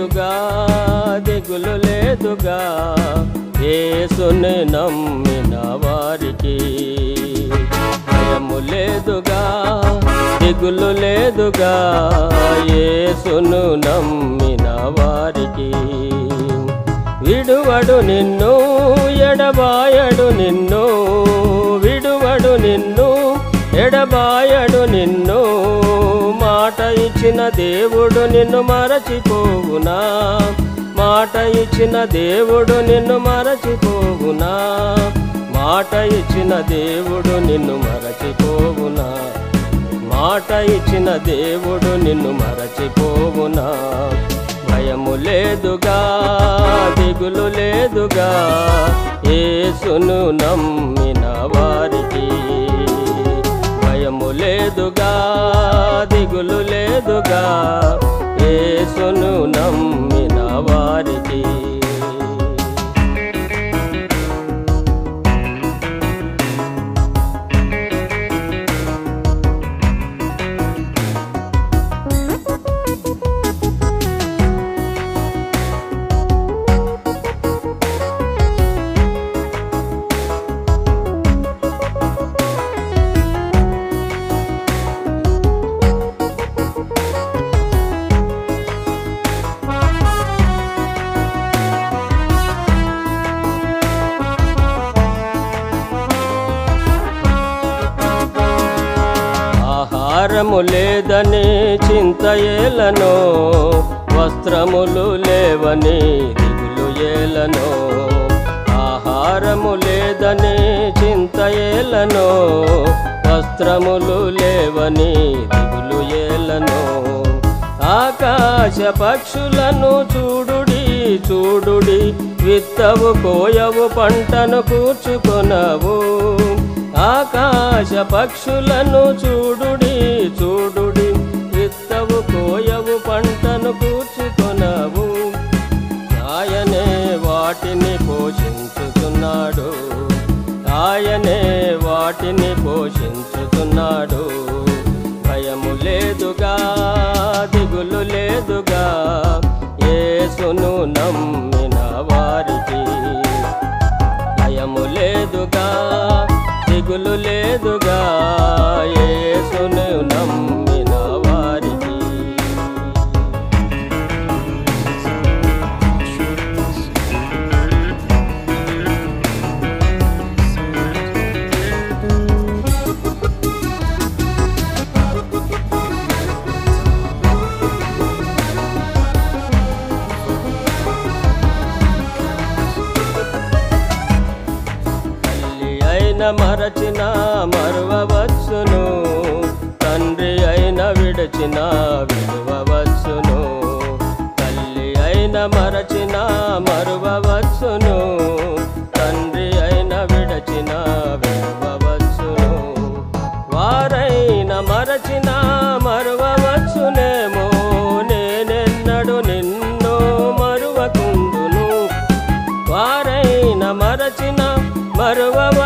లేదుగా దిగులు లేదుగా యేసుని నమ్మిన వారికి భయము లేదుగా దిగులు లేదుగా యేసును నమ్మిన వారికి విడువడు నిన్ను ఎడబాయడు నిన్ను విడువడు నిన్ను ఎడబాయడు నిన్ను మాట ఇచ్చిన దేవుడు నిన్ను మరచిపోవునా మాట ఇచ్చిన దేవుడు నిన్ను మరచిపోవునా మాట ఇచ్చిన దేవుడు నిన్ను మరచిపోవునా మాట ఇచ్చిన దేవుడు నిన్ను మరచిపోవునా భయము లేదుగా దిగులు లేదుగా యేసును నమ్మిన వారికి భయము లేదుగా దిగులు లేదుగా యేసును నమ్మిన వారికి ఆహారము లేదని చింత ఏలనో వస్త్రములు లేవని దిగులు ఏలనో ఆహారము లేదని చింత ఏలనో వస్త్రములు లేవని దిగులు ఏలనో ఆకాశ పక్షులను చూడుడి చూడుడి విత్తవు కోయవు పంటను కూర్చుకొనవు ఆకాశ పక్షులను చూడుడి చూడుడి విత్తవు కోయవు పంటను కూర్చుకొనవు ఆయనే వాటిని పోషించుతున్నాడు ఆయనే వాటిని పోషించుతున్నాడు భయము లేదుగా దిగులు లేదుగా యేసును నమ్మిన వారికి భయము లేదుగా దిగులు లేదుగా యేసును నమ్మిన వారికి మరచిన మరువవచ్చును తండ్రి అయిన విడచిన విడువవచ్చును తల్లి అయిన మరచిన మరువవచ్చును తండ్రి అయిన విడచిన విడువవచ్చును వారైన మరచిన మరువవచ్చునేమో నేనెన్నడు నిన్ను మరువకుందును వారైన మరచిన మరువవ